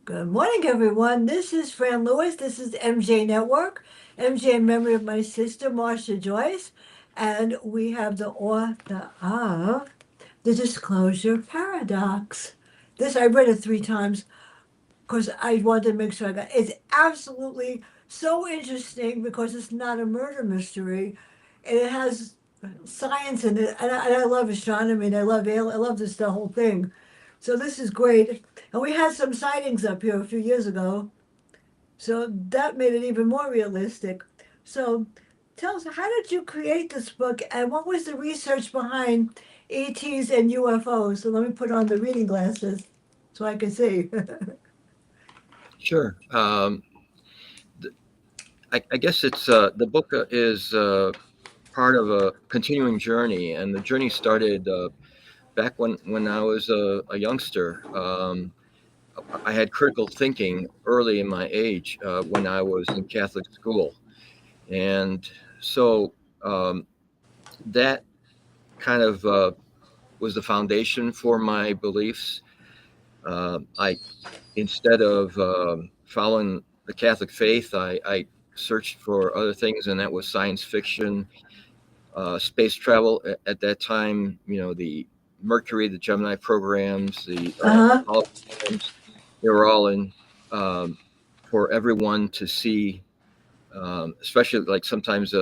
Good morning, everyone. This is Fran Lewis. This is MJ Network. MJ in memory of my sister, Marcia Joyce. And we have the author of The Disclosure Paradox. This, I read it 3 times because I wanted to make sure I got it's absolutely so interesting because it's not a murder mystery. And it has science in it. And I love astronomy and I love this the whole thing. So this is great. And we had some sightings up here a few years ago. So that made it even more realistic. So tell us, how did you create this book and what was the research behind ETs and UFOs? So let me put on the reading glasses so I can see. Sure. I guess it's the book is part of a continuing journey, and the journey started back when I was a youngster. I had critical thinking early in my age when I was in Catholic school, and so that kind of was the foundation for my beliefs. I instead of following the Catholic faith, I searched for other things, and that was science fiction, space travel. At that time, the Mercury, the Gemini programs, the Uh-huh. Apollo programs, they were all in for everyone to see, especially like sometimes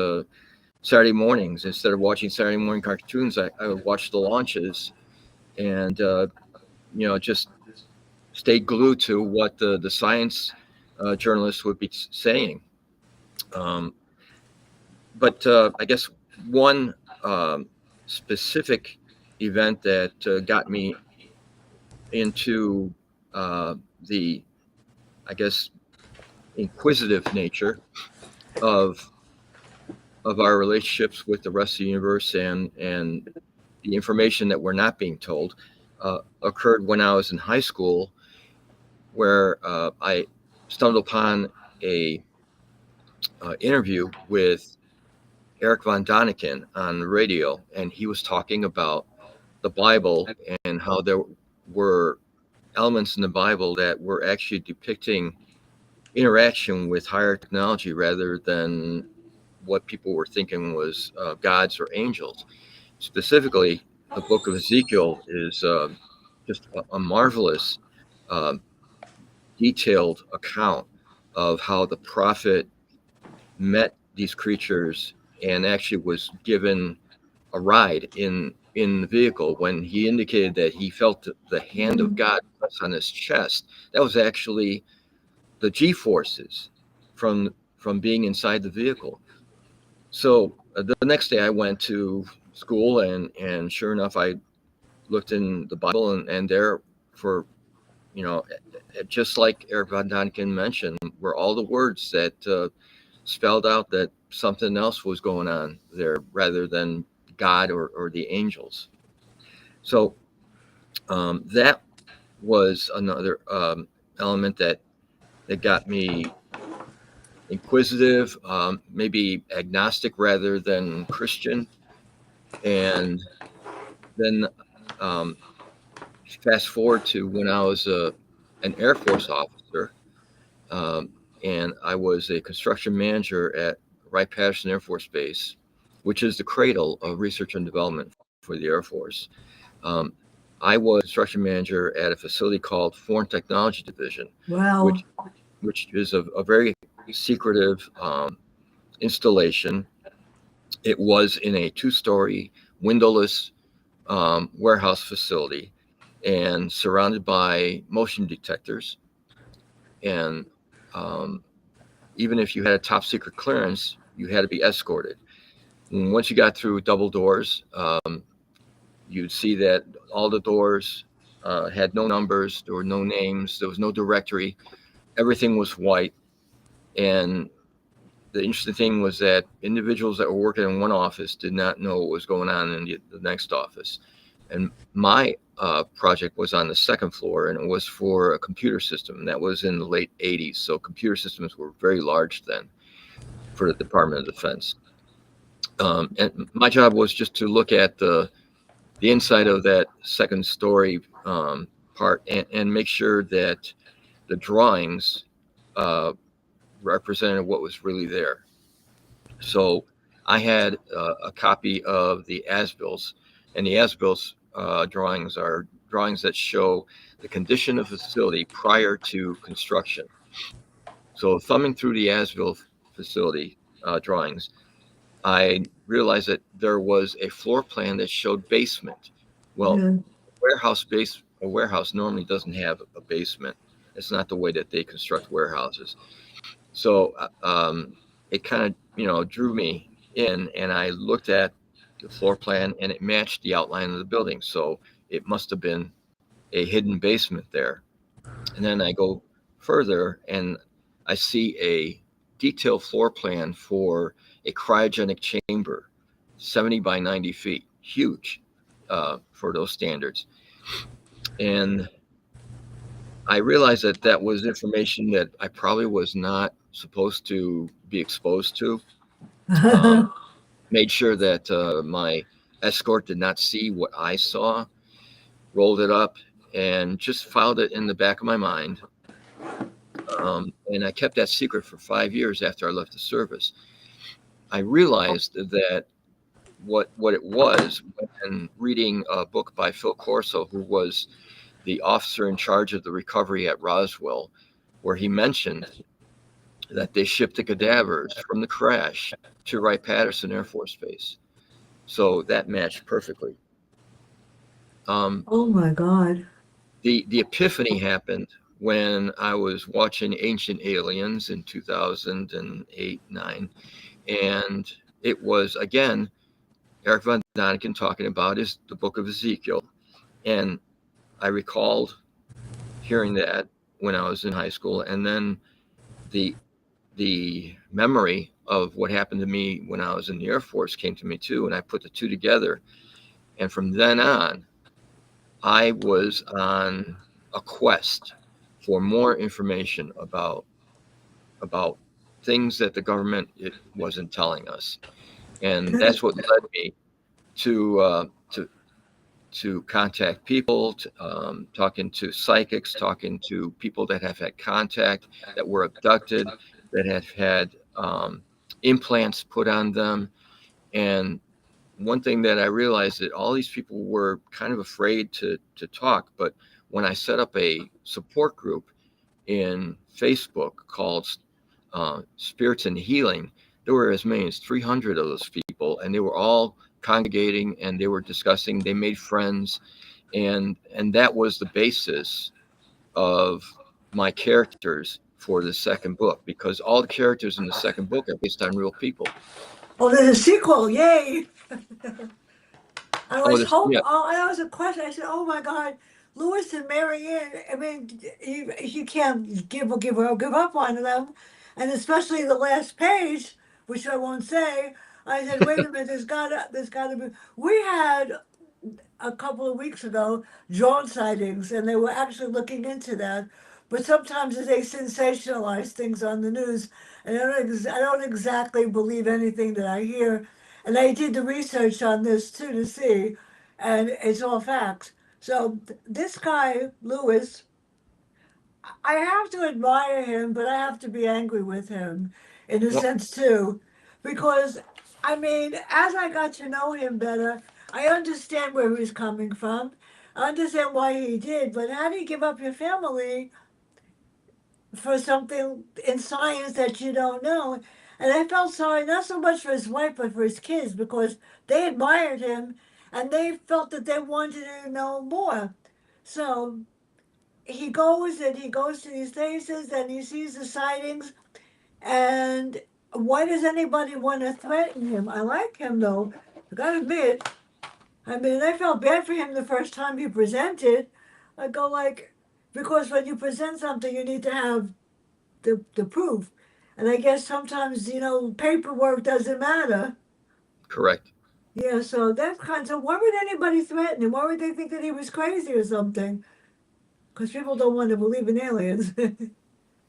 Saturday mornings. Instead of watching Saturday morning cartoons, I would watch the launches and, just stayed glued to what the science journalists would be saying. Um, but I guess one specific event that got me into the, I guess, inquisitive nature of our relationships with the rest of the universe and the information that we're not being told occurred when I was in high school, where I stumbled upon a interview with Eric von Daniken on the radio, and he was talking about the Bible and how there were elements in the Bible that were actually depicting interaction with higher technology rather than what people were thinking was gods or angels. Specifically, the book of Ezekiel is just a marvelous, uh, detailed account of how the prophet met these creatures and actually was given a ride in the vehicle when he indicated that he felt the hand of God press on his chest. That was actually the G forces from being inside the vehicle. So the next day I went to school, and sure enough I looked in the Bible, and there, for just like Eric Von Daniken mentioned, were all the words that spelled out that something else was going on there rather than God or the angels. So that was another element that got me inquisitive, maybe agnostic rather than Christian. And then um, fast forward to when I was an Air Force officer, um, and I was a construction manager at Wright-Patterson Air Force Base, which is the cradle of research and development for the Air Force. Um, I was construction manager at a facility called Foreign Technology Division, Wow. which is a very secretive installation. It was in a two-story windowless warehouse facility and surrounded by motion detectors. And um, even if you had a top secret clearance, you had to be escorted. And once you got through double doors, you'd see that all the doors had no numbers, there were no names, there was no directory, everything was white. And the interesting thing was that individuals that were working in one office did not know what was going on in the next office. And my project was on the second floor, and it was for a computer system. That was in the late 80s. So computer systems were very large then for the Department of Defense. And my job was just to look at the inside of that second story part and make sure that the drawings represented what was really there. So I had a copy of the as-bills, and the as-bills drawings are drawings that show the condition of the facility prior to construction. So thumbing through the as-built facility drawings, I realized that there was a floor plan that showed basement. Well, Yeah. a warehouse normally doesn't have a basement. It's not the way that they construct warehouses. So it kind of drew me in, and I looked at the floor plan, and it matched the outline of the building. So it must have been a hidden basement there. And then I go further, and I see a detailed floor plan for a cryogenic chamber, 70 by 90 feet, huge for those standards. And I realized that that was information that I probably was not supposed to be exposed to. Um, Made sure that my escort did not see what I saw, rolled it up, and just filed it in the back of my mind. And I kept that secret for 5 years after I left the service. I realized that what it was when reading a book by Phil Corso, who was the officer in charge of the recovery at Roswell, where he mentioned that they shipped the cadavers from the crash to Wright-Patterson Air Force Base. So that matched perfectly. Oh my God. The epiphany happened when I was watching Ancient Aliens in 2008, 9, and it was again Eric von Daniken talking about the book of Ezekiel, and I recalled hearing that when I was in high school, and then the the memory of what happened to me when I was in the Air Force came to me too, and I put the two together, and from then on, I was on a quest for more information about things that the government wasn't telling us, and that's what led me to contact people, talking to psychics, talking to people that have had contact, that were abducted, that have had implants put on them. And one thing that I realized, that all these people were kind of afraid to talk. But when I set up a support group in Facebook called Spirits and Healing, there were as many as 300 of those people, and they were all congregating, and they were discussing. They made friends, and that was the basis of my characters for the second book, because all the characters in the second book are based on real people. Oh, there's a sequel. Yay. I Oh, was this, hope. yeah, Oh, that was a question. I said, "Oh my God, Lewis and Marianne." I mean, you can't give up on them, and especially the last page, which I won't say. I said, "Wait a minute. There's gotta be." We had a couple of weeks ago drone sightings, and they were actually looking into that. But sometimes they sensationalize things on the news, and I don't exactly believe anything that I hear. And I did the research on this too to see, and it's all facts. So this guy Lewis, I have to admire him, but I have to be angry with him in a well, sense too, because I mean, as I got to know him better, I understand where he's coming from. I understand why he did, but how do you give up your family for something in science that you don't know? And I felt sorry not so much for his wife, but for his kids, because they admired him and they felt that they wanted to know more. So he goes to these places and he sees the sightings, and why does anybody want to threaten him? I like him though, I gotta admit. I mean, I felt bad for him the first time he presented. I go like, because when you present something you need to have the proof, and I guess sometimes paperwork doesn't matter. correct. Yeah, so that's kind of, why would anybody threaten him? Why would they think that he was crazy or something? Because people don't want to believe in aliens.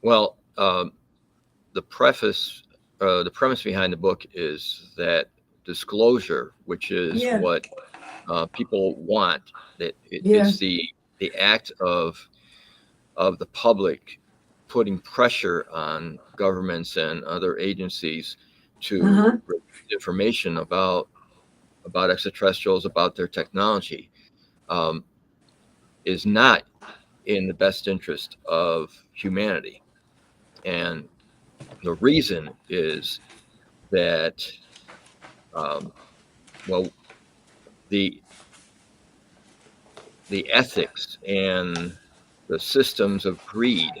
Well, the premise behind the book is that disclosure, which is Yeah, what people want. That yeah, it's the act of the public putting pressure on governments and other agencies to Uh-huh. release information about extraterrestrials, about their technology, um, is not in the best interest of humanity. And the reason is that, um, well, the the ethics and the systems of greed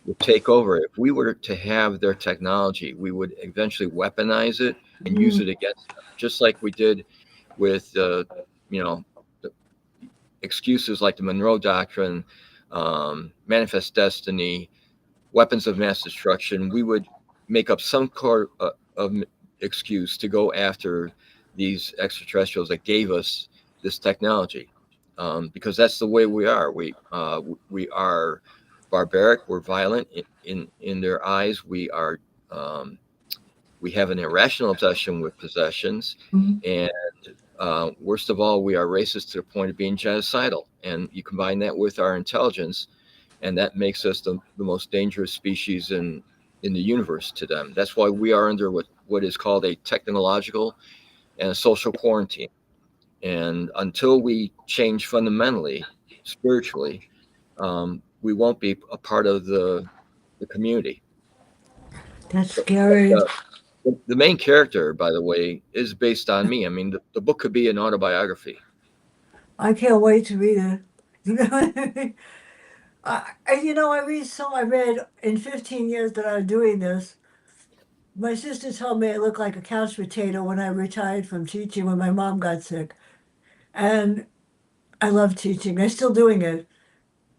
would take over. If we were to have their technology, we would eventually weaponize it and use Mm, it against them, just like we did with you know, the excuses like the Monroe Doctrine, manifest destiny, weapons of mass destruction. We would make up some sort of excuse to go after these extraterrestrials that gave us this technology, because that's the way we are. We are barbaric. We're violent in their eyes. We have an irrational obsession with possessions, mm. and worst of all, we are racist to the point of being genocidal. And you combine that with our intelligence, and that makes us the most dangerous species in the universe to them. That's why we are under what is called a technological and a social quarantine. And until we change fundamentally, spiritually, we won't be a part of the community. That's So, scary. the main character, by the way, is based on me. I mean, the book could be an autobiography. I can't wait to read it. You know, I read in 15 years that I was doing this. My sister told me I looked like a couch potato when I retired from teaching when my mom got sick. And I love teaching. I'm still doing it.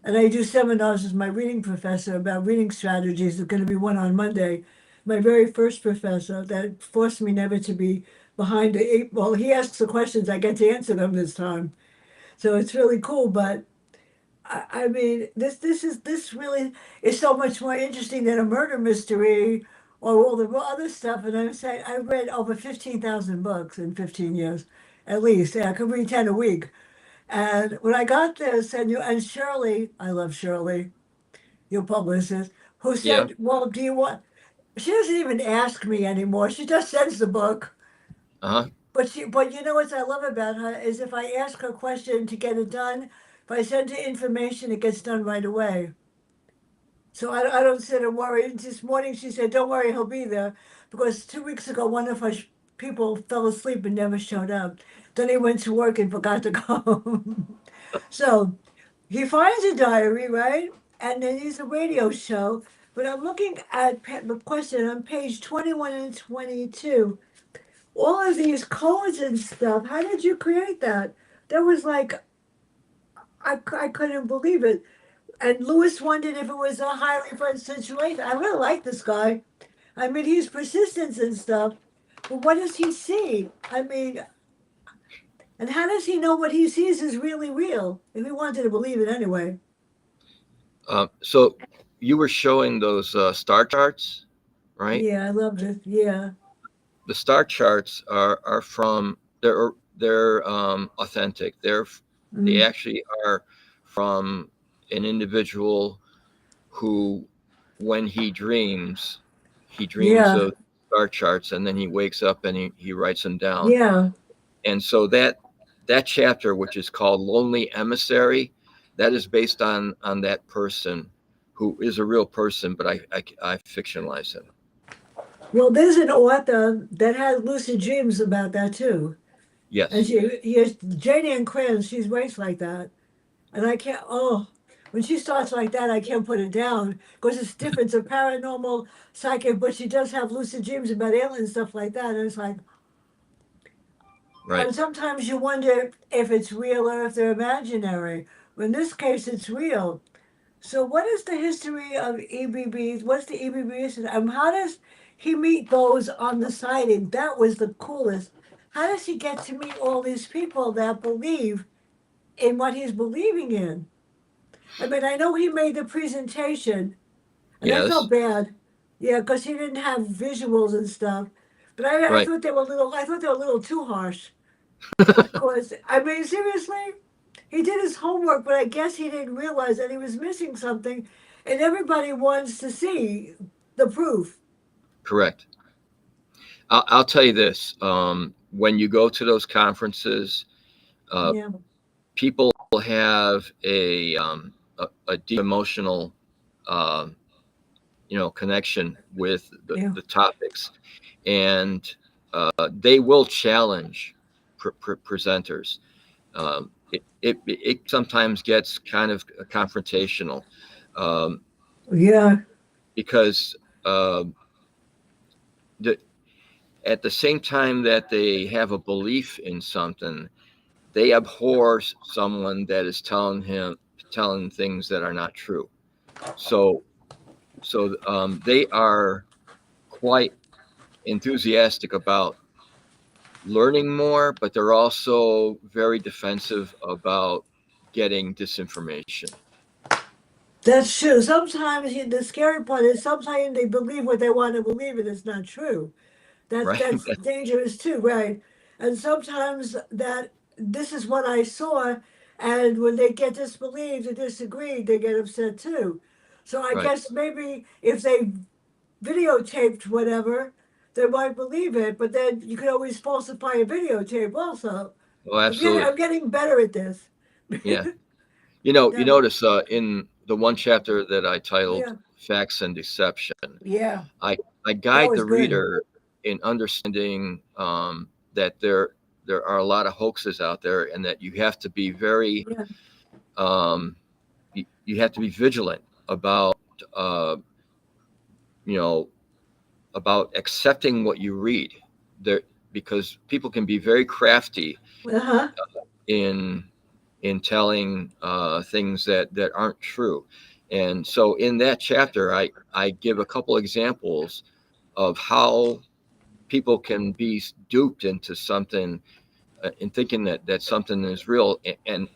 And I do seminars with my reading professor about reading strategies. There's going to be one on Monday. My very first professor that forced me never to be behind the eight. Well, he asks the questions, I get to answer them this time. So it's really cool. But I mean, this really is so much more interesting than a murder mystery or all the other stuff. And I'm saying I read over 15,000 books in 15 years, at least. Yeah, I could read 10 a week. And when I got this, and Shirley, I love Shirley, your publicist, who Yeah. said, "Well, do you want?" She doesn't even ask me anymore. She just sends the book. Uh huh. But you know what I love about her is if I ask her a question to get it done, if I send her information, it gets done right away. So I don't sit and worry. And this morning she said, "Don't worry, he'll be there," because 2 weeks ago one of her people fell asleep and never showed up. Then he went to work and forgot to come. So he finds a diary, right? And then he's a radio show. But I'm looking at the question on page 21 and 22. All of these codes and stuff. How did you create that? That was like, I couldn't believe it. And Lewis wondered if it was a highly fun situation. I really like this guy. I mean, he's persistent and stuff. But what does he see? I mean, and how does he know what he sees is really real? If he wanted to believe it anyway. So you were showing those star charts, right? Yeah, I loved it. Yeah. The star charts are from they're authentic. They Mm. actually are from an individual who, when he dreams Yeah. of star charts, and then he wakes up and he writes them down. Yeah. And so that chapter, which is called Lonely Emissary, that is based on that person who is a real person, but I fictionalize him. Well, there's an author that has lucid dreams about that too. And Yes, he has Jane Ann Kranz, she's raised like that. And I can't, oh, when she starts like that, I can't put it down because it's different. It's a paranormal psychic, but she does have lucid dreams about aliens and stuff like that. And it's like, right. and sometimes you wonder if it's real or if they're imaginary. But in this case, it's real. So, what is the history of EBBs? What's the EBBs? How does he meet those on the sighting? That was the coolest. How does he get to meet all these people that believe in what he's believing in? I mean, I know he made the presentation, and I Yes, felt bad. Yeah, because he didn't have visuals and stuff. But I right. thought they were a little. I thought they were a little too harsh. Because I mean, seriously. he did his homework, but I guess he didn't realize that he was missing something, and everybody wants to see the proof. Correct. I'll tell you this: when you go to those conferences, uh, Yeah, people have a deep emotional, uh, connection with yeah, the topics, and they will challenge presenters. It sometimes gets kind of confrontational, um, yeah. because uh, the, at the same time that they have a belief in something, they abhor someone that is telling things that are not true. So they are quite enthusiastic about learning more, but they're also very defensive about getting disinformation. That's true. Sometimes the scary part is sometimes they believe what they want to believe and it's not true. Right? That's dangerous too, right? And sometimes that this is what I saw, and when they get disbelieved or disagreed, they get upset too. So I Right. guess maybe if they videotaped whatever, they might believe it. But then you can always falsify a videotape also. Oh, absolutely. I'm getting better at this. Yeah. You That, notice in the one chapter that I titled yeah, "Facts and Deception," yeah, I I that guide was the good. reader in understanding, that there are a lot of hoaxes out there, and that you have to be very, Yeah, you have to be vigilant about, uh, you know about accepting what you read there, because people can be very crafty uh huh. in telling things that aren't true. And so in that chapter, I give a couple examples of how people can be duped into something, in thinking that something is real, and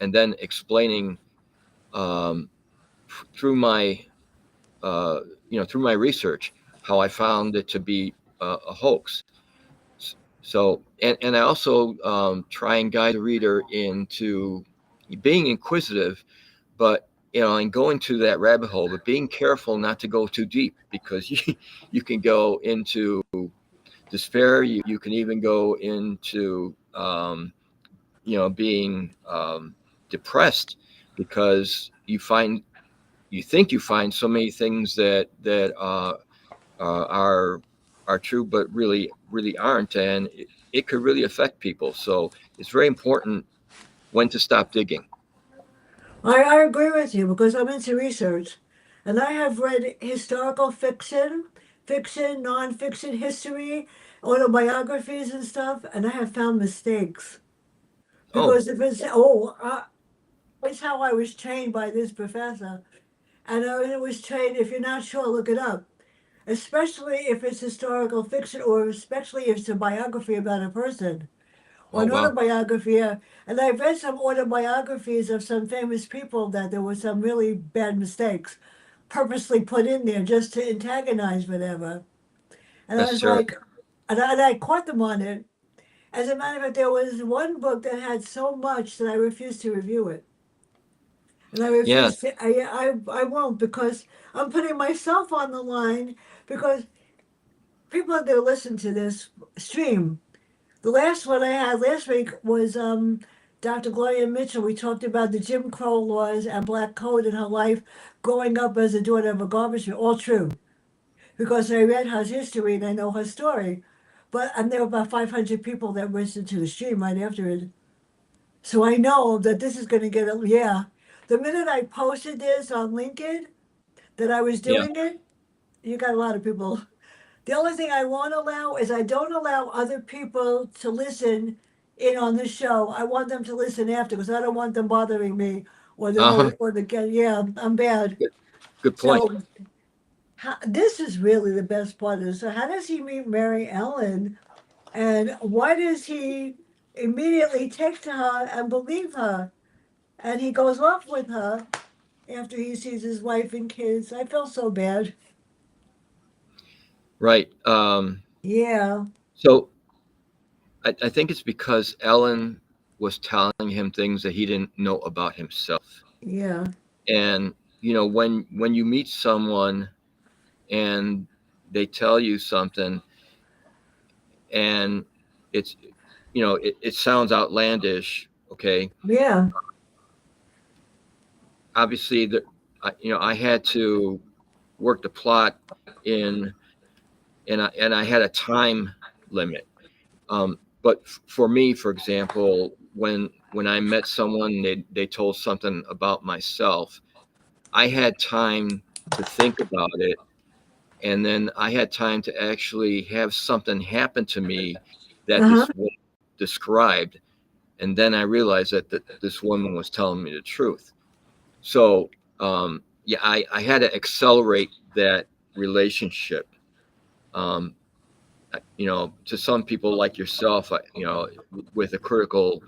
then explaining, um, through my uh, through my research, how I found it to be a hoax. So, and I also, try and guide the reader into being inquisitive, but and going to that rabbit hole, but being careful not to go too deep, because you can go into despair. You can even go into, being, depressed, because you think you find so many things uh, are are true, but really aren't, and it could really affect people. So it's very important when to stop digging. I agree with you because I'm into research, and I have read historical fiction, fiction, nonfiction, history, autobiographies, and stuff, and I have found mistakes Oh, because if it's how I was trained by this professor, and I was trained. If you're not sure, look it up. Especially if it's historical fiction, or especially if it's a biography about a person, or oh an wow, autobiography. And I've read some autobiographies of some famous people that there were some really bad mistakes purposely put in there just to antagonize whatever. And I that's was terrible. like, and I caught them on it. As a matter of fact, there was one book that had so much that I refused to review it. And I Yeah, refused to, I won't because I'm putting myself on the line because people that listen to this stream. The last one I had last week was Dr. Gloria Mitchell. We talked about the Jim Crow laws and black code in her life growing up as a daughter of a garbage man. All true. Because I read her history and I know her story. And there were about 500 people that listened to the stream right after it. So I know that this is going to get yeah. The minute I posted this on LinkedIn that I was yeah, doing it, you got a lot of people. The only thing I won't allow is I don't allow other people to listen in on the show. I want them to listen after because I don't want them bothering me or the uh-huh. host or the guest. Yeah, I'm bad. Good, good point. So this is really the best part of this. So how does he meet Mary Ellen, and why does he immediately take to her and believe her, and he goes off with her after he sees his wife and kids? I feel so bad. Right. Yeah. So I think it's because Ellen. was telling him things that he didn't know about himself. Yeah. And when you meet someone and they tell you something, and it's it sounds outlandish. Okay, Yeah. obviously I had to work the plot in, and I had a time limit. But for me, for example, when I met someone, they told something about myself, I had time to think about it, and then I had time to actually have something happen to me that Uh-huh. this woman described, and then I realized that this woman was telling me the truth. So yeah, I had to accelerate that relationship. Um, to some people like yourself, with a critical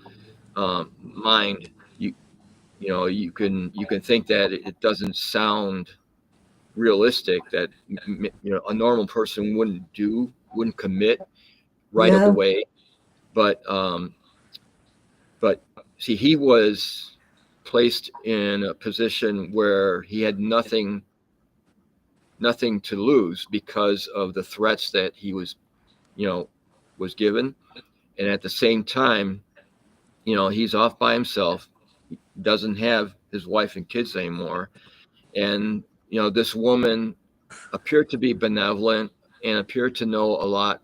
mind, you you can think that it doesn't sound realistic, that a normal person wouldn't commit right Yeah. away. But um but see, he was placed in a position where he had nothing to lose because of the threats that he you know was given. And at the same time, he's off by himself. He doesn't have his wife and kids anymore. And this woman appeared to be benevolent and appeared to know a lot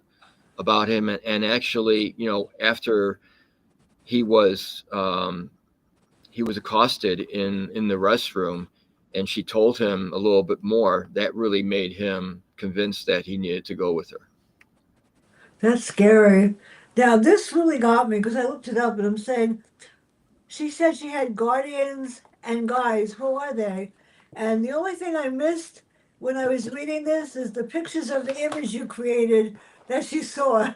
about him. And actually, after he was um, he was accosted in the restroom, and she told him a little bit more, that really made him convinced that he needed to go with her. That's scary. Now, this really got me because I looked it up and I'm saying, she said she had guardians and guides. Who are they? And the only thing I missed when I was reading this is the pictures of the image you created that she saw.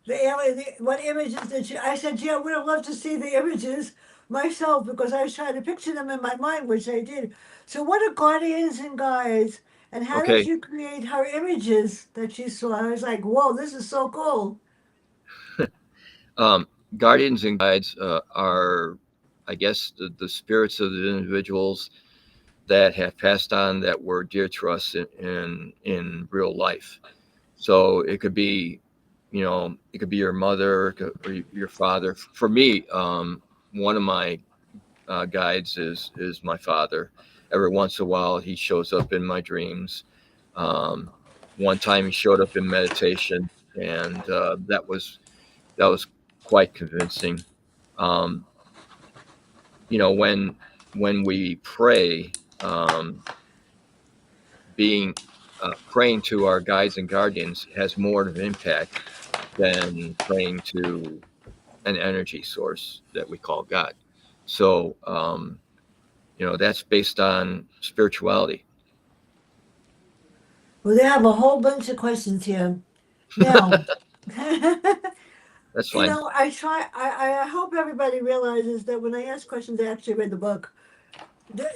The alien, what images did she? I said, yeah, I would have loved to see the images myself because I was trying to picture them in my mind, which I did. So, what are guardians and guides? And how did Okay. you create her images that she saw? I was like, whoa, this is so cool. um, Guardians and guides are, I guess, the spirits of the individuals that have passed on, that were dear to us in real life. So it could be your mother, or your father. For me, one of my guides is my father. Every once in a while, he shows up in my dreams. Um, One time, he showed up in meditation, and that was quite convincing. Um, when we pray, being praying to our guides and guardians has more of an impact than praying to an energy source that we call God. So, that's based on spirituality. Well, they have a whole bunch of questions here. Now, That's fine. I try, I hope everybody realizes that when I ask questions, I actually read the book.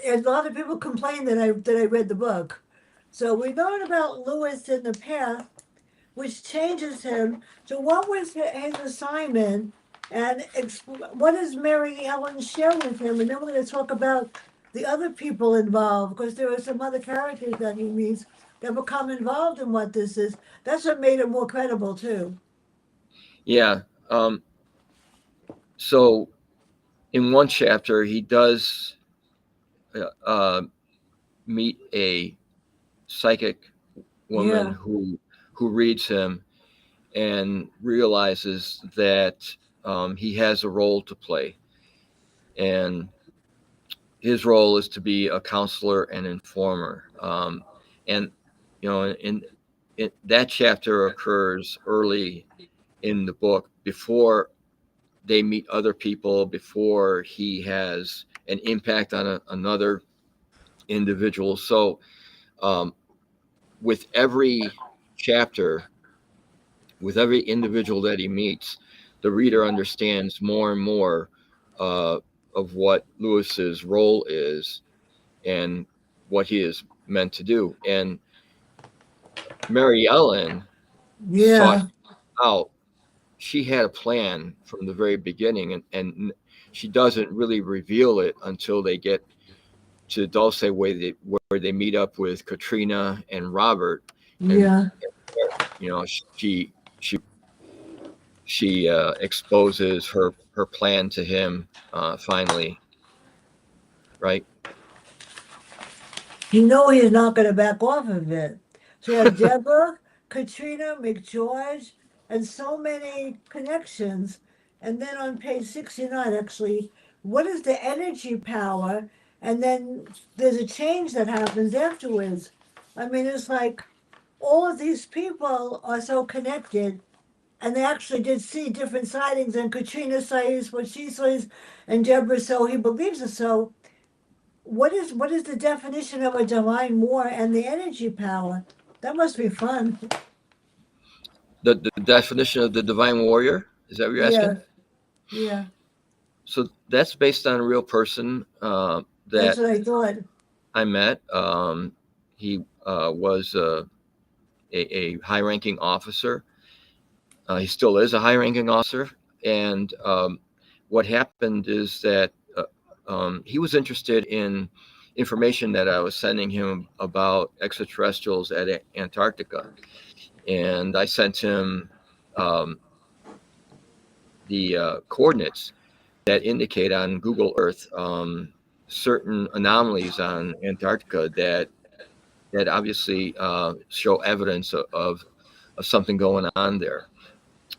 A lot of people complain that I read the book. So we learn about Lewis in the past, which changes him. So what was his assignment, and what does Mary Ellen share with him? And then we're going to talk about the other people involved, because there are some other characters that he meets that become involved in what this is. That's what made it more credible too. Yeah. So in one chapter, he does uh, meet a psychic woman Yeah. who reads him and realizes that he has a role to play, and his role is to be a counselor and informer. And that chapter occurs early in the book, before they meet other people, before he has an impact on another individual. So, um, with every chapter, with every individual that he meets, the reader understands more and more uh, of what Lewis's role is and what he is meant to do. And Mary Ellen sought Yeah. out she had a plan from the very beginning, and she doesn't really reveal it until they get to Dulce, where they meet up with Katrina and Robert, and Yeah. you know she exposes her plan to him finally, right? You know he's not going to back off of it. So you have Deborah, Katrina, McGeorge, and so many connections. And then on page 69, actually, what is the energy power? And then there's a change that happens afterwards. I mean, it's like all of these people are so connected, and they actually did see different sightings. And Katrina says what she says, and Deborah, so he believes it. So what is the definition of a divine war and the energy power? That must be fun. The definition of the divine warrior, is that what you're asking? Yeah, yeah, So that's based on a real person that's that what I thought. I met. He was a high ranking officer. He still is a high ranking officer. And what happened is that he was interested in information that I was sending him about extraterrestrials at Antarctica. And I sent him um, the coordinates that indicate on Google Earth certain anomalies on Antarctica that obviously show evidence of something going on there.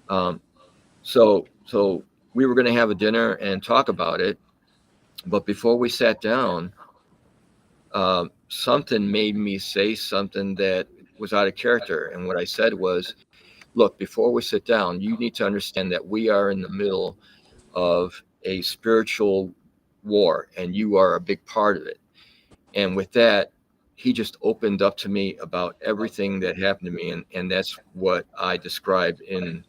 Um, so we were going to have a dinner and talk about it, but before we sat down, something made me say something that was out of character. And what I said was, "Look, before we sit down, you need to understand that we are in the middle of a spiritual war, and you are a big part of it." And with that, he just opened up to me about everything that happened to me, and that's what I described in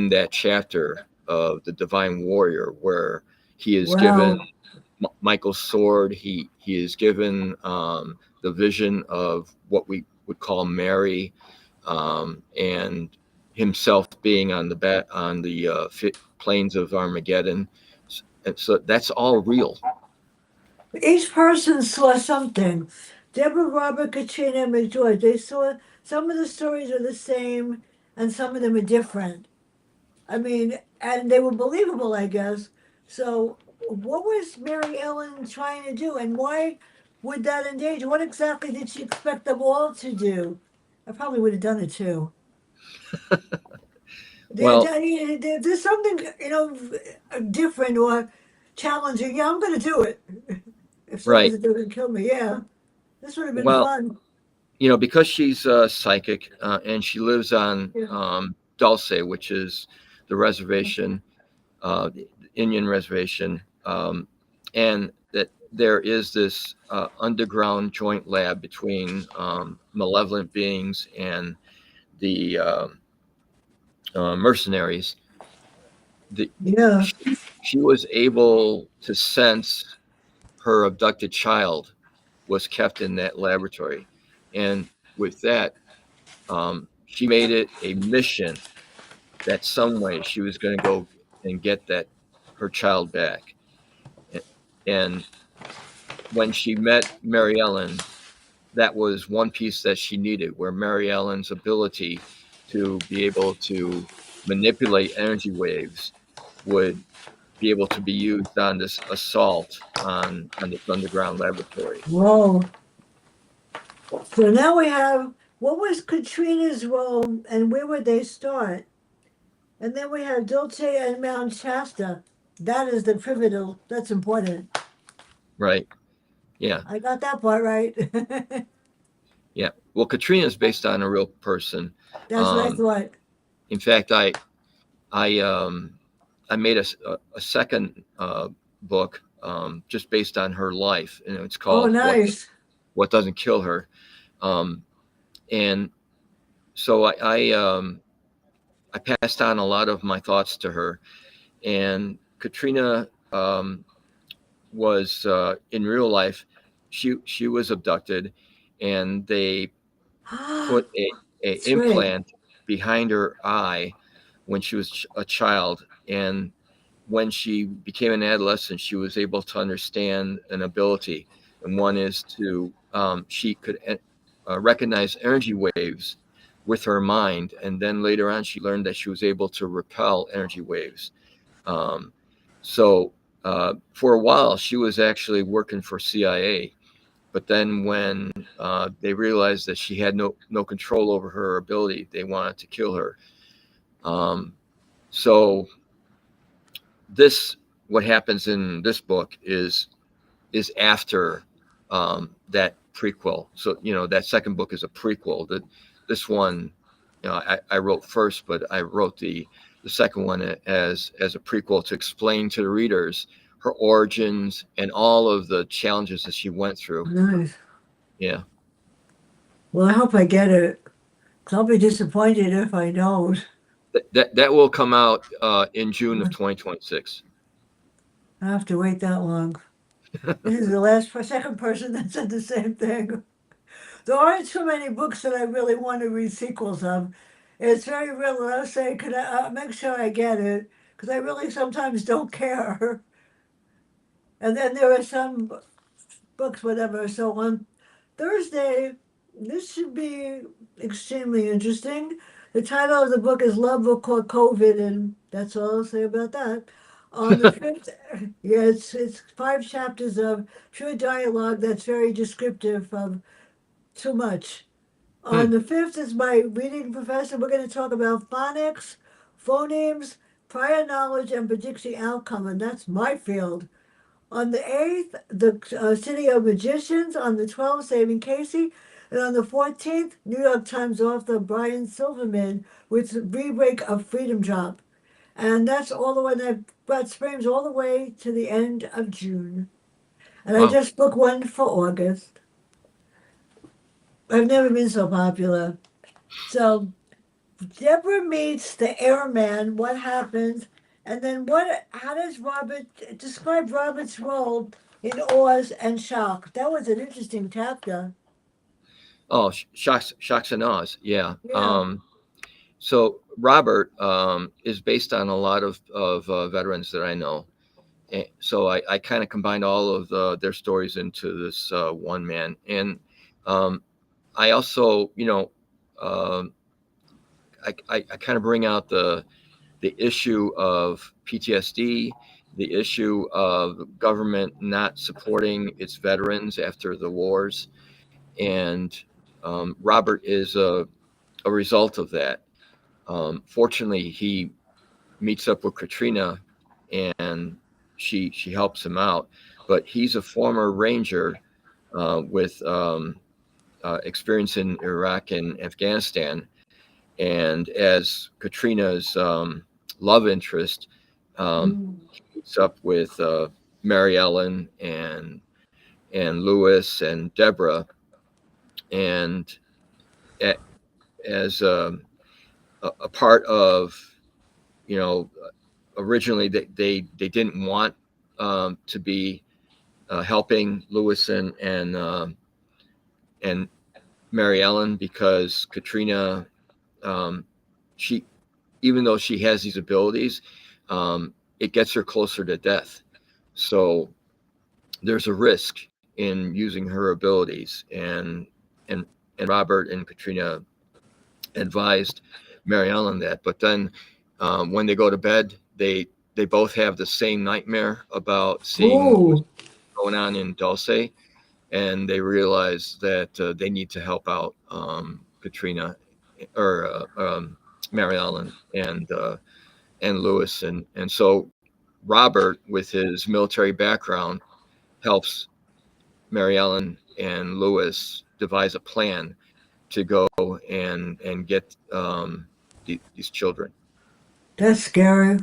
that chapter of the Divine Warrior, where he is given Wow. Michael's sword. He is given the vision of what we would call Mary, and himself being on the plains of Armageddon. And so that's all real. Each person saw something. Deborah, Robert, Katrina, and McGeorge, they saw some of the stories are the same and some of them are different. I mean, and they were believable, I guess. So, what was Mary Ellen trying to do, and why would that endanger? What exactly did she expect them all to do? I probably would have done it too. Well, There's something, different or challenging. Yeah, I'm going to do it. If someone right. said they're going to kill me, yeah, this would have been Well, fun. because she's psychic and she lives on Yeah. Dulce, which is the reservation, the Indian reservation, and that there is this underground joint lab between malevolent beings and the mercenaries. The, Yeah. she was able to sense her abducted child was kept in that laboratory, and with that, she made it a mission that some way she was going to go and get that her child back. And when she met Mary Ellen, that was one piece that she needed, where Mary Ellen's ability to be able to manipulate energy waves would be able to be used on this assault on this underground laboratory. Whoa. So now we have what was Katrina's role and where would they start? And then we have Dulce and Mount Shasta. That is the pivotal. That's important. Right? Yeah, I got that part right. yeah. Well, Katrina is based on a real person. That's what I Um, thought. in fact, I I made a second book just based on her life, and it's Oh, called nice. What Doesn't Kill Her. Um, and so I passed on a lot of my thoughts to her, and Katrina was in real life. She was abducted, and they put a That's great. implant behind her eye when she was a child, and when she became an adolescent, she was able to understand an ability, and one is to she could recognize energy waves with her mind, and then later on, she learned that she was able to repel energy waves. Um, so for a while, she was actually working for CIA. But then when they realized that she had no control over her ability, they wanted to kill her. Um, so this what happens in this book is after that prequel. So that second book is a prequel. That this one, I wrote first, but I wrote the second one as a prequel to explain to the readers her origins and all of the challenges that she went through. Nice. Yeah, Well, I hope I get it. 'Cause I'll be disappointed if I don't. that will come out in June of 2026. I have to wait that long. This is the last second person that said the same thing. There aren't too many books that I really want to read sequels of. It's very real that I'll say, could I make sure I get it? Because I really sometimes don't care. And then there are some books, whatever. So on Thursday, this should be extremely interesting. The title of the book is Love Will Call COVID, and that's all I'll say about that. On the fifth, yeah, it's 5 chapters of pure dialogue that's very descriptive of too much. Hmm. On the fifth is my reading professor. We're going to talk about phonics, phonemes, prior knowledge, and predicting outcome, and that's my field. On the 8th, the City of Magicians. On the 12th, Saving Casey. And on the 14th, New York Times author Brian Silverman with Rebreak of Freedom Drop. And that's all the way that brought Springs all the way to the end of June. And I Wow. just booked one for August. I've never been so popular. So Deborah meets the airman. What happens? And then what? How does Robert describe Robert's role in Oz and Shock? That was an interesting chapter. Oh, shocks and awe. Yeah. Yeah. So Robert is based on a lot of veterans that I know. So I kind of combined all of their stories into this one man. And um, I also, um, I kind of bring out the issue of PTSD, the issue of government not supporting its veterans after the wars. And Robert is a result of that. Fortunately, he meets up with Katrina, and she helps him out. But he's a former ranger with experience in Iraq and Afghanistan, and as Katrina's love interest, Mm. he meets up with Mary Ellen and Lewis and Deborah, and a- as a part of you know originally they didn't want to be helping Lewis and Mary Ellen because Katrina, um, she even though she has these abilities, it gets her closer to death. So there's a risk in using her abilities, and and Robert and Katrina advised Mary Ellen that. But then when they go to bed, they both have the same nightmare about seeing what's Ooh, going on in Dulce, and they realize that they need to help out Katrina or Mary Ellen and Lewis, and so Robert, with his military background, helps Mary Ellen and Lewis devise a plan to go and get these children. that's scary.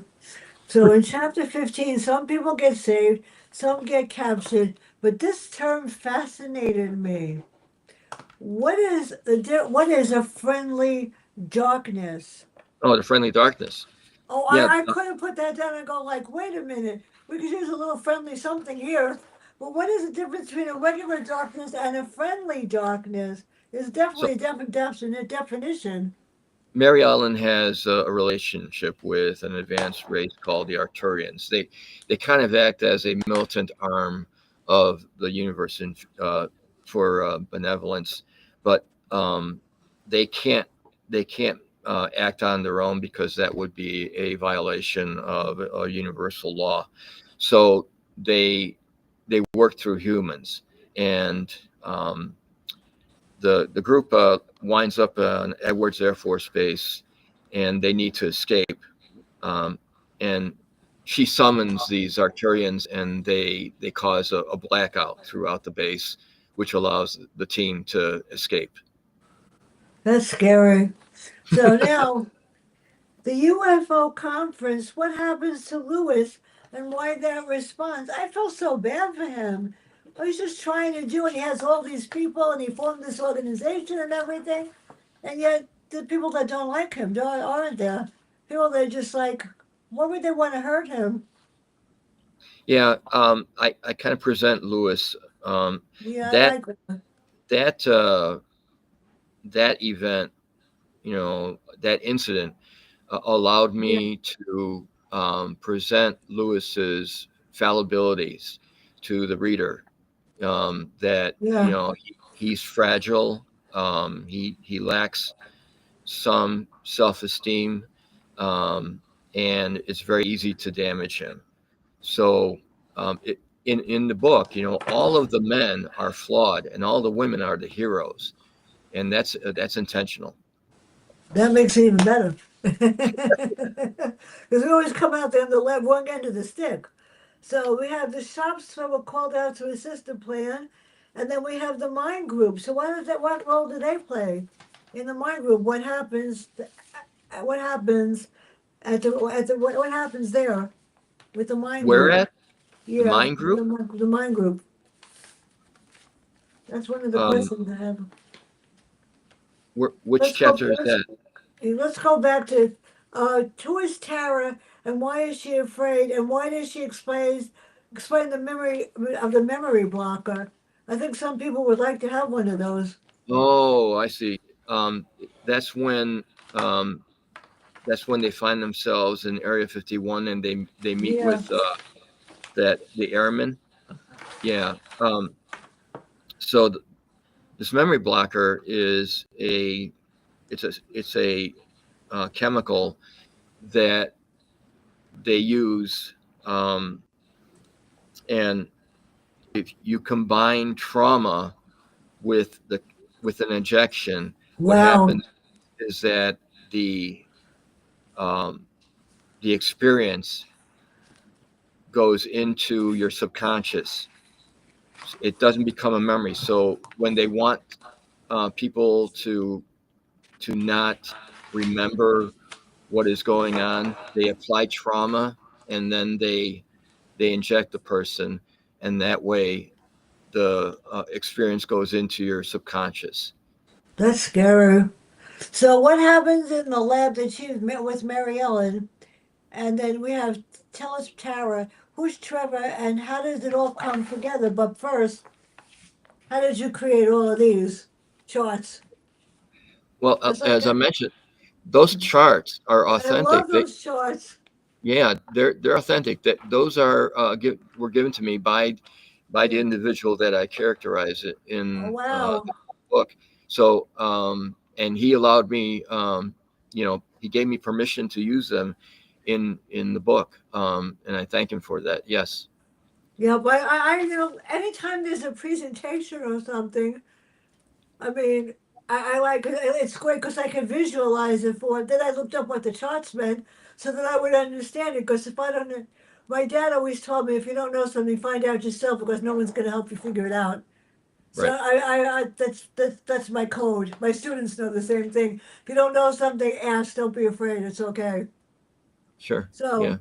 So in chapter 15, some people get saved, some get captured, but this term fascinated me. What is a friendly darkness? Oh, the friendly darkness. Oh, Yeah. I couldn't put that down and go like, wait a minute, we could use a little friendly something here. But what is the difference between a regular darkness and a friendly darkness? There's So definitely a definite definition. Mary Ellen has a relationship with an advanced race called the Arturians. They kind of act as a militant arm of the universe for benevolence, but they can't they can't act on their own because that would be a violation of a universal law. So they they work through humans, and the group winds up on Edwards Air Force Base, and they need to escape. Um, and she summons these Arcturians, and they cause a blackout throughout the base, which allows the team to escape. That's scary. So now, the UFO conference, what happens to Lewis and why that response? I feel so bad for him. He's just trying to do it. He has all these people and he formed this organization and everything. And yet, the people that don't like him aren't there. People that are just like, why would they want to hurt him? Yeah, I kind of present Lewis. Um, Yeah, I that like him. that that event, that incident allowed Yeah, me to present Lewis's fallibilities to the reader. That yeah. he's fragile. He lacks some self esteem, um, and it's very easy to damage him. So in the book, all of the men are flawed, and all the women are the heroes, and that's intentional. That makes it even better. Because we always come out there on the left wrong end of the stick. So we have the shops that were called out to assist the plan, and then we have the mind group. So what role do they play in the mind group? What happens what happens there with the mind Where group? at the Yeah, Mind Group? the mind group. That's one of the Um, questions I have. which Let's go. chapter is that? Let's go back to who is Tara and why is she afraid and why does she explain the memory of the memory blocker? I think some people would like to have one of those. Oh, I see. Um, that's when um, that's when they find themselves in Area 51, and they meet Yeah, with that the airmen. Yeah. So this memory blocker is a chemical that they use, and if you combine trauma with the with an injection, what wow, happens is that the um, the experience goes into your subconscious. It doesn't become a memory. So when they want people to not remember what is going on, they apply trauma, and then they inject the person, and that way the experience goes into your subconscious. that's scary. So what happens in the lab that she met with Mary Ellen, and then we have tell us Tara, who's Trevor, and how does it all come together? But first, how did you create all of these charts? Well, Just like as I that. mentioned, those charts are I love authentic. those charts. Yeah, they're authentic. That those are were given to me by the Yeah. individual that I characterize it Oh in wow. the book. So and he allowed me, he gave me permission to use them in the book, and I thank him for that. Yes, Yeah, but anytime there's a presentation or something, I mean, I like it's great because I can visualize it for. Then I looked up what the charts meant so that I would understand it. Because if I don't, my dad always told me if you don't know something, find out yourself because no one's going to help you figure it out. So right, that's my code. My students know the same thing. If you don't know something, ask. Don't be afraid. It's okay. sure, So yeah.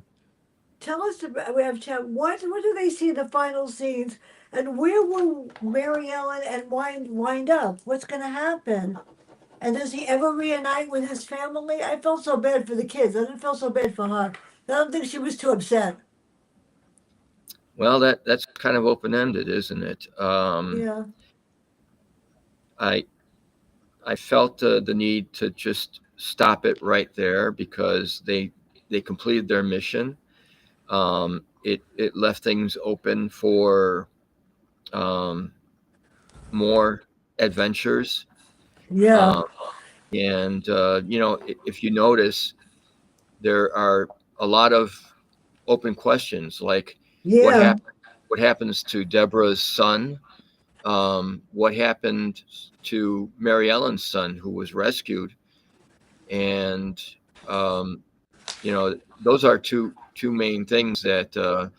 tell us about, we have chat. What do they see in the final scenes, and where will Mary Ellen and wind up? What's going to happen? And does he ever reunite with his family? I felt so bad for the kids. I didn't feel so bad for her. I don't think she was too upset. Well, that's kind of open ended, isn't it? Yeah, I I felt the need to just stop it right there because they completed their mission. It left things open for um, more adventures. Yeah. Um, and if you notice, there are a lot of open questions like what Yeah. happened what happens to Deborah's son, what happened to Mary Ellen's son who was rescued, and um, those are two main things that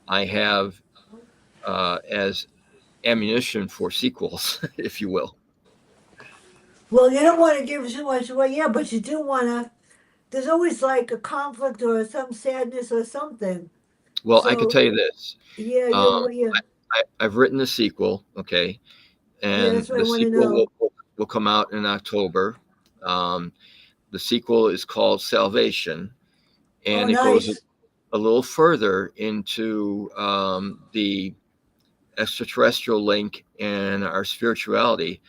I have as ammunition for sequels, if you will. Well, you don't want to give too much away, yeah, but you do want to. There's always like a conflict or some sadness or something. Well, I could So tell you this: yeah, um, yeah, I've written a sequel, okay, yeah. and That's what I the want to sequel know. will come out in October. Um, the sequel is called Salvation, Oh, and it goes nice. a little further into the extraterrestrial link and our spirituality,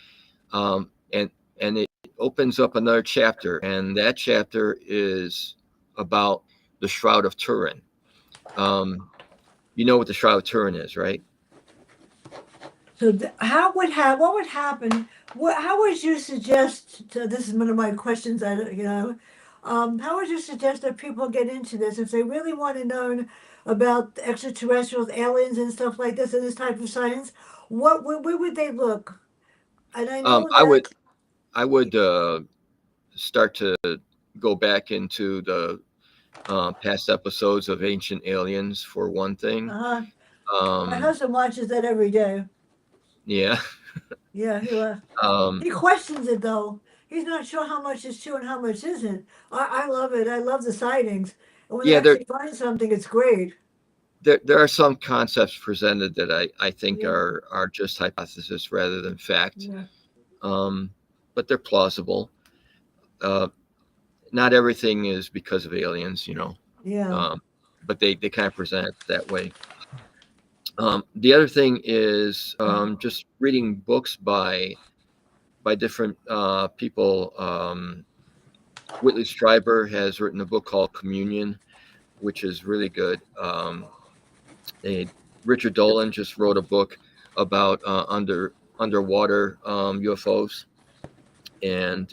and it opens up another chapter, and that chapter is about the Shroud of Turin. Um, you know what the Shroud of Turin is, right? So how would have what would happen? How would you suggest? This is one of my questions. How would you suggest that people get into this if they really want to know about extraterrestrials, aliens, and stuff like this, and this type of science? Where would they look? And I Um, know I would that. I would start to go back into the past episodes of Ancient Aliens for one thing. Uh, my Um, husband watches that every day. yeah. Yeah, Um, he questions it though. He's not sure how much is true and how much isn't. I love it. I love the sightings. And when they yeah, actually find something, it's great. there are some concepts presented that I think Yeah, are just hypothesis rather than fact, yeah, um, but they're plausible. Uh, Not everything is because of aliens, yeah. um, but they kind of present it that way. The other thing is just reading books by different people. Whitley Strieber has written a book called Communion, which is really good. And Richard Dolan just wrote a book about underwater UFOs, and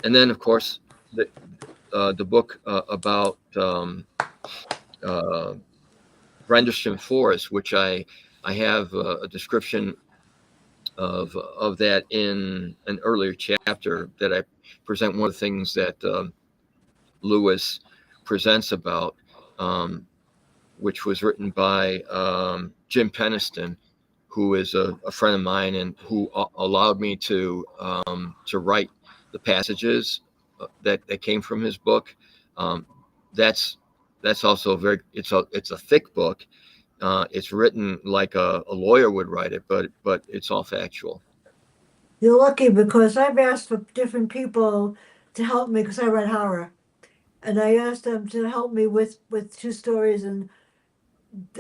and then of course the book about uh, Rendlesham Forest, which I have a description of that in an earlier chapter that I present one of the things that Lewis presents about, um, which was written by Jim Peniston, who is a friend of mine and who allowed me to write the passages that came from his book. Um, that's that's also very it's a thick book. It's written like a lawyer would write it, but it's all factual. You're lucky because I've asked for different people to help me because I read horror, and I asked them to help me with two stories, and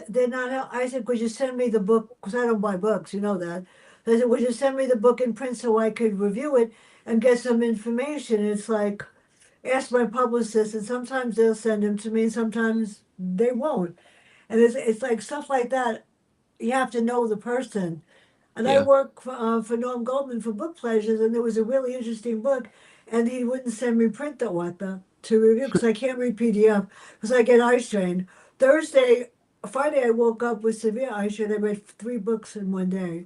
they're not. I said, "Could you send me the book? Because I don't buy books, you know that." I said, "Would you send me the book in print so I could review it and get some information?" It's like ask my publicist, and sometimes they'll send them to me, and sometimes they won't. And it's like stuff like that. You have to know the person. And I Yeah. work for Norm Goldman for Book Pleasures, and there was a really interesting book, and he wouldn't send me print the author to review because I can't read PDF because I get eye strain. Friday, I woke up with severe eye strain. I read three books in one day,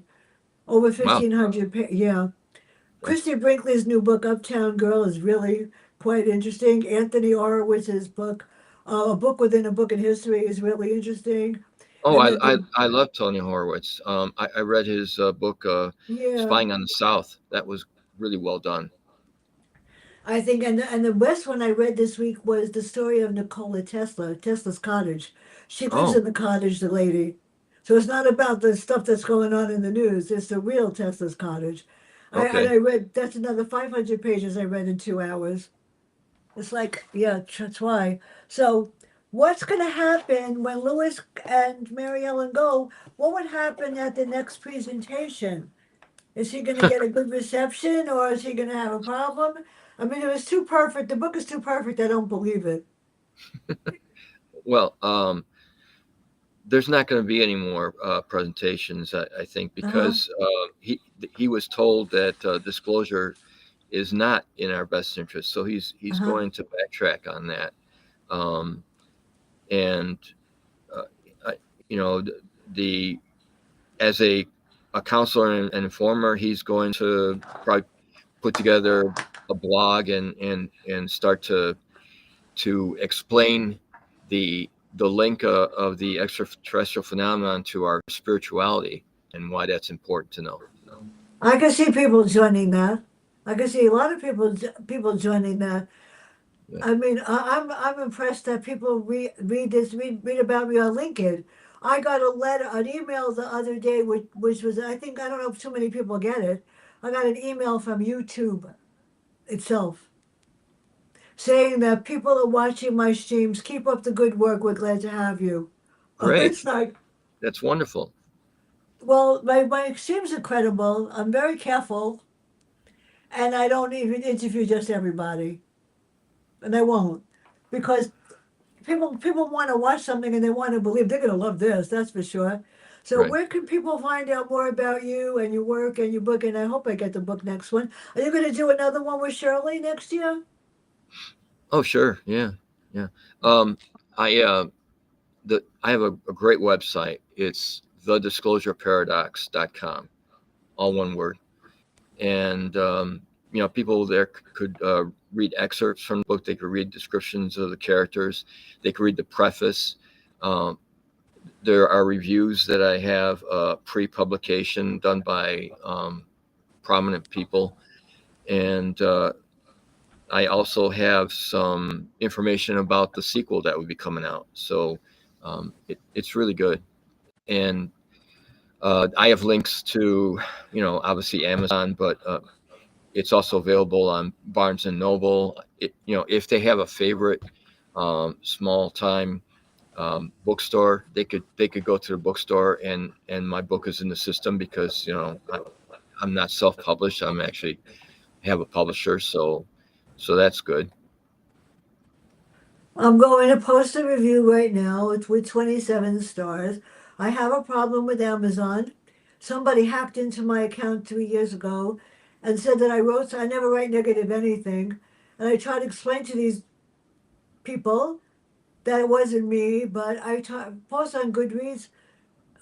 over Wow. 1,500 Yeah. Okay. Christy Brinkley's new book, Uptown Girl, is really quite interesting. Anthony Horowitz's book, A Book Within a Book in History, is really interesting. Oh, And then I love Tony Horowitz. I read his book, yeah, Spying on the South. That was really well done. I think, and the best one I read this week was the story of Nikola Tesla, Tesla's cottage. She lives Oh, in the cottage, the lady. So it's not about the stuff that's going on in the news. It's the real Tesla's cottage. And okay. I read that's another 500 pages I read in 2 hours. It's like, yeah, that's why. So, what's going to happen when Lewis and Mary Ellen go? What would happen at the next presentation? Is he going to get a good reception or is he going to have a problem? I mean, it was too perfect. The book is too perfect. I don't believe it. Well, there's not going to be any more presentations, I think, Uh-huh. because he was told that disclosure is not in our best interest. So he's Uh-huh. going to backtrack on that. Um, and uh, I, you know, the as a counselor and informer, he's going to probably put together a blog and start to explain the link of the extraterrestrial phenomenon to our spirituality and why that's important to know. I can see people joining that. I can see a lot of people joining that. Yeah, I mean, I'm impressed that people read about me on LinkedIn. I got a letter, an email the other day, which was I think I don't know if too many people get it. I got an email from YouTube itself saying that people are watching my streams. Keep up the good work. We're glad to have you. great. It's like, That's wonderful. well, my streams are credible. I'm very careful, and I don't even interview just everybody, and I won't, because people want to watch something and they want to believe they're going to love this. That's for sure. So Right. where can people find out more about you and your work and your book? And I hope I get the book next one. Are you going to do another one with Shirley next year? Oh, sure. Yeah. Yeah. I I have a great website. It's thedisclosureparadox.com, all one word. And people there could read excerpts from the book. They could read descriptions of the characters. They could read the preface. Um, there are reviews that I have pre-publication done by prominent people, and I also have some information about the sequel that would be coming out. So it's really good, and I have links to, obviously Amazon, but it's also available on Barnes and Noble. If they have a favorite small time bookstore, they could go to the bookstore, and my book is in the system because I'm not self published. I'm actually have a publisher, so that's good. I'm going to post a review right now. It's with 27 stars. I have a problem with Amazon. Somebody hacked into my account 2 years ago and said that I never write negative anything. And I tried to explain to these people that it wasn't me, but post on Goodreads.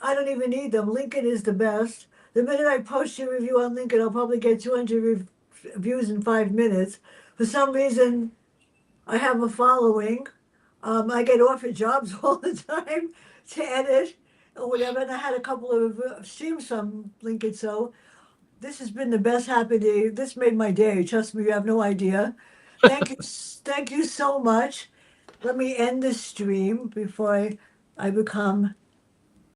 I don't even need them. LinkedIn is the best. The minute I post a review on LinkedIn, I'll probably get 200 views in 5 minutes. For some reason, I have a following. I get offered jobs all the time to edit or whatever. And I had a couple of streams from LinkedIn. So this has been the best happy day. This made my day. Trust me, you have no idea. Thank you. Thank you so much. Let me end this stream before I become